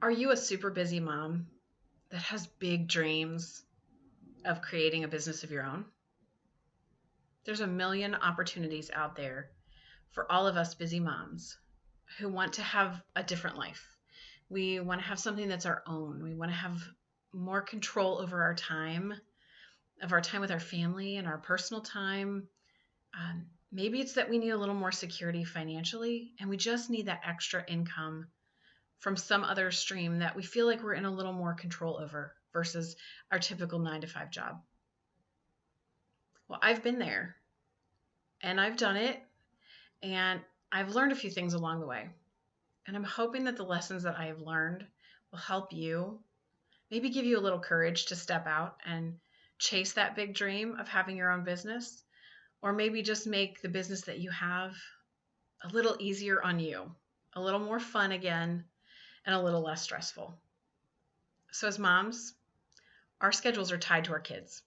Are you a super busy mom that has big dreams of creating a business of your own? There's a million opportunities out there for all of us busy moms who want to have a different life. We want to have something that's our own. We want to have more control over our time, of our time with our family and our personal time. Maybe it's that we need a little more security financially and we just need that extra income from some other stream that we feel like we're in a little more control over versus our typical 9 to 5 job. Well, I've been there and I've done it and I've learned a few things along the way. And I'm hoping that the lessons that I have learned will help you, maybe give you a little courage to step out and chase that big dream of having your own business, or maybe just make the business that you have a little easier on you, a little more fun again, and a little less stressful. So, as moms, our schedules are tied to our kids.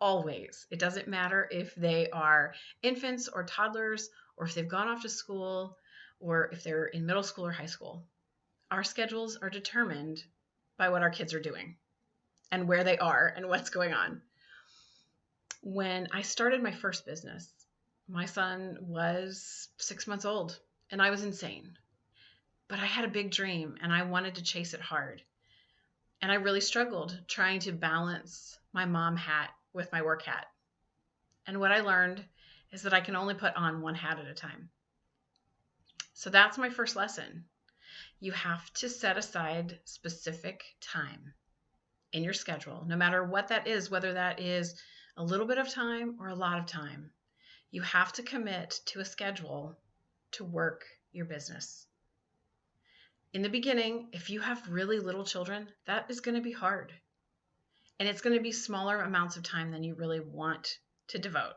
Always. It doesn't matter if they are infants or toddlers, or if they've gone off to school, or if they're in middle school or high school. Our schedules are determined by what our kids are doing and where they are and what's going on. When I started my first business, my son was 6 months old and I was insane. But I had a big dream and I wanted to chase it hard. And I really struggled trying to balance my mom hat with my work hat. And what I learned is that I can only put on one hat at a time. So that's my first lesson. You have to set aside specific time in your schedule, no matter what that is, whether that is a little bit of time or a lot of time. You have to commit to a schedule to work your business. In the beginning, if you have really little children, that is going to be hard. And it's going to be smaller amounts of time than you really want to devote.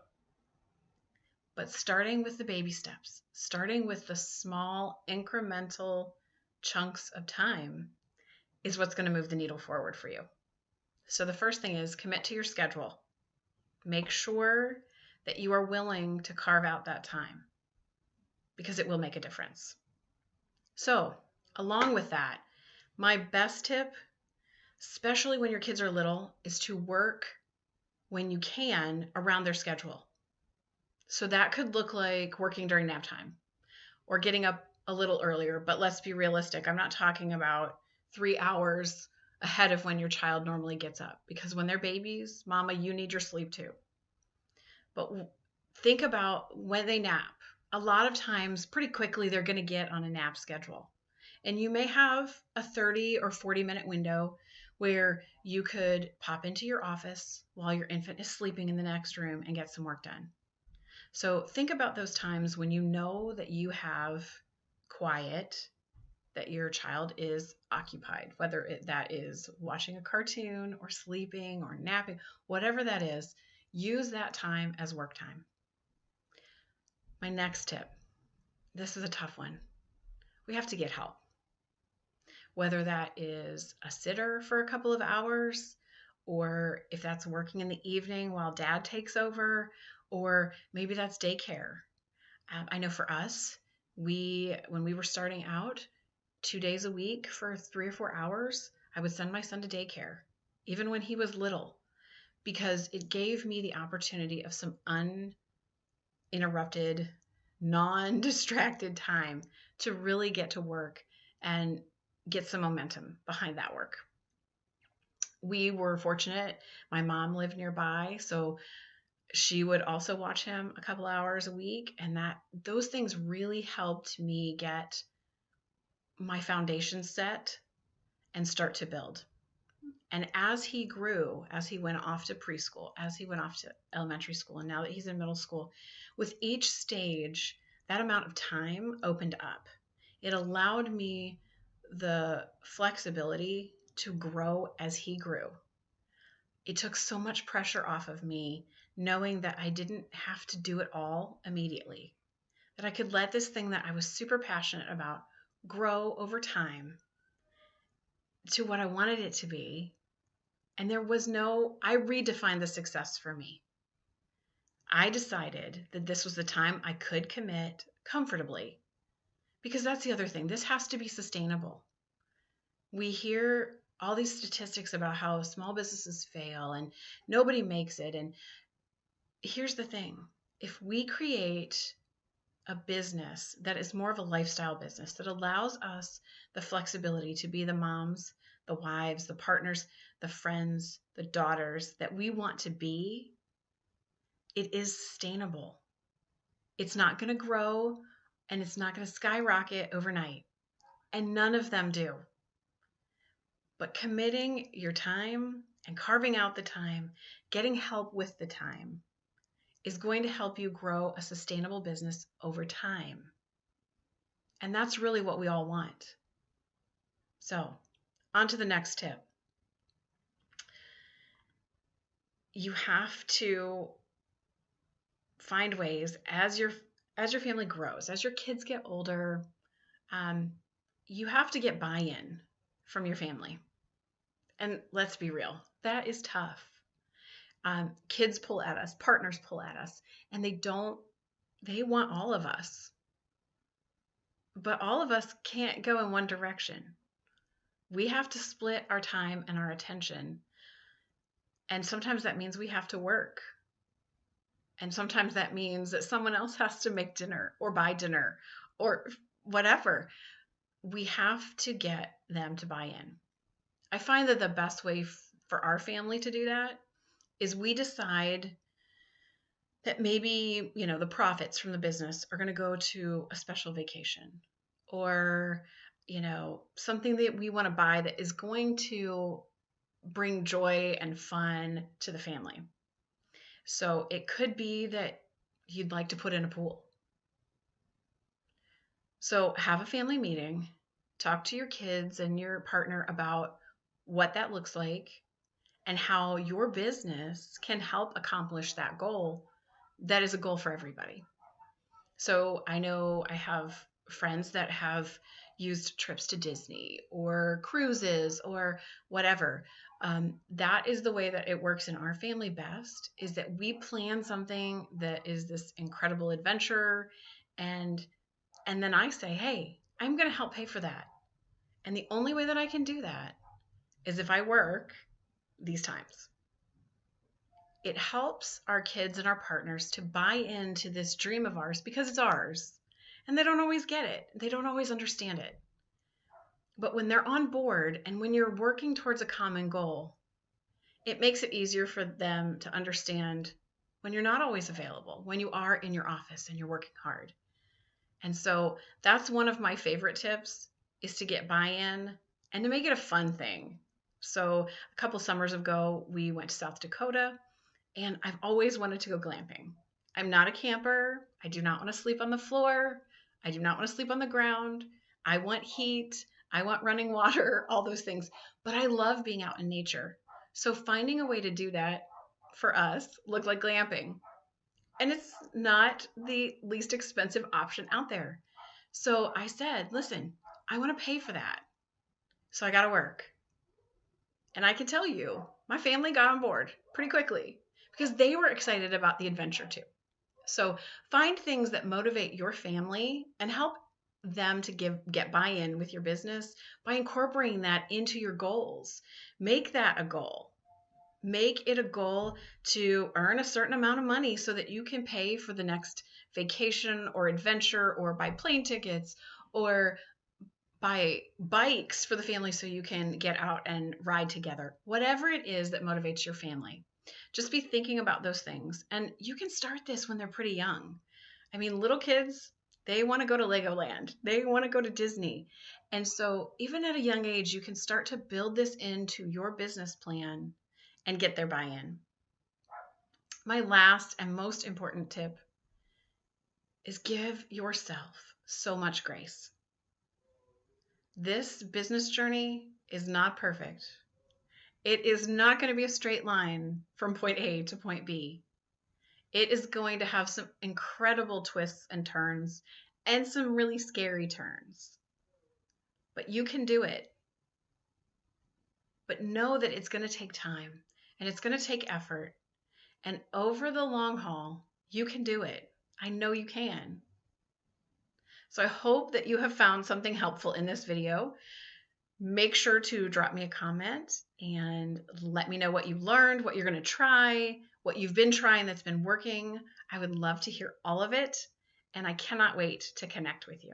But starting with the baby steps, starting with the small incremental chunks of time is what's going to move the needle forward for you. So the first thing is commit to your schedule. Make sure that you are willing to carve out that time because it will make a difference. So along with that, my best tip, especially when your kids are little, is to work when you can around their schedule. So that could look like working during nap time or getting up a little earlier. But let's be realistic. I'm not talking about 3 hours ahead of when your child normally gets up, because when they're babies, mama, you need your sleep too. But think about when they nap. A lot of times, pretty quickly, they're going to get on a nap schedule. And you may have a 30 or 40-minute window where you could pop into your office while your infant is sleeping in the next room and get some work done. So think about those times when you know that you have quiet, that your child is occupied, whether that is watching a cartoon or sleeping or napping, whatever that is, use that time as work time. My next tip, this is a tough one. We have to get help. Whether that is a sitter for a couple of hours, or if that's working in the evening while dad takes over, or maybe that's daycare. I know for us, when we were starting out, 2 days a week for 3 or 4 hours, I would send my son to daycare, even when he was little, because it gave me the opportunity of some uninterrupted, non-distracted time to really get to work and get some momentum behind that work. We were fortunate. My mom lived nearby, so she would also watch him a couple hours a week, and those things really helped me get my foundation set and start to build. And as he grew, as he went off to preschool, as he went off to elementary school, and now that he's in middle school, with each stage, that amount of time opened up. It allowed me the flexibility to grow as he grew. It took so much pressure off of me knowing that I didn't have to do it all immediately, that I could let this thing that I was super passionate about grow over time to what I wanted it to be. And I redefined the success for me. I decided that this was the time I could commit comfortably, because that's the other thing. This has to be sustainable. We hear all these statistics about how small businesses fail and nobody makes it. And here's the thing, if we create a business that is more of a lifestyle business that allows us the flexibility to be the moms, the wives, the partners, the friends, the daughters that we want to be, it is sustainable. It's not going to grow and it's not going to skyrocket overnight. And none of them do. But committing your time and carving out the time, getting help with the time, is going to help you grow a sustainable business over time. And that's really what we all want. So, on to the next tip. You have to find ways as your family grows, as your kids get older, you have to get buy-in from your family. And let's be real, that is tough. Kids pull at us, partners pull at us, and they want all of us. But all of us can't go in one direction. We have to split our time and our attention. And sometimes that means we have to work. And sometimes that means that someone else has to make dinner or buy dinner or whatever. We have to get them to buy in. I find that the best way for our family to do that is we decide that maybe, the profits from the business are going to go to a special vacation or, something that we want to buy that is going to bring joy and fun to the family. So it could be that you'd like to put in a pool. So have a family meeting, talk to your kids and your partner about what that looks like and how your business can help accomplish that goal. That is a goal for everybody. So I know I have friends that have used trips to Disney or cruises or whatever. That is the way that it works in our family best, is that we plan something that is this incredible adventure. And then I say, hey, I'm going to help pay for that. And the only way that I can do that is if I work these times. It helps our kids and our partners to buy into this dream of ours because it's ours. And they don't always get it. They don't always understand it. But when they're on board and when you're working towards a common goal, it makes it easier for them to understand when you're not always available, when you are in your office and you're working hard. And so that's one of my favorite tips, is to get buy-in and to make it a fun thing. So a couple summers ago, we went to South Dakota, and I've always wanted to go glamping. I'm not a camper. I do not want to sleep on the floor. I do not want to sleep on the ground. I want heat. I want running water, all those things. But I love being out in nature. So finding a way to do that for us looked like glamping. And it's not the least expensive option out there. So I said, listen, I want to pay for that. So I got to work. And I can tell you, my family got on board pretty quickly because they were excited about the adventure too. So find things that motivate your family and help them to get buy-in with your business by incorporating that into your goals. Make that a goal. Make it a goal to earn a certain amount of money so that you can pay for the next vacation or adventure, or buy plane tickets, or buy bikes for the family so you can get out and ride together. Whatever it is that motivates your family, just be thinking about those things. And you can start this when they're pretty young. I mean, little kids, they want to go to Legoland. They want to go to Disney. And so even at a young age, you can start to build this into your business plan and get their buy-in. My last and most important tip is give yourself so much grace. This business journey is not perfect. It is not going to be a straight line from point A to point B. It is going to have some incredible twists and turns and some really scary turns. But you can do it. But know that it's going to take time and it's going to take effort. And over the long haul, you can do it. I know you can. So I hope that you have found something helpful in this video. Make sure to drop me a comment and let me know what you learned, what you're going to try, what you've been trying that's been working. I would love to hear all of it, and I cannot wait to connect with you.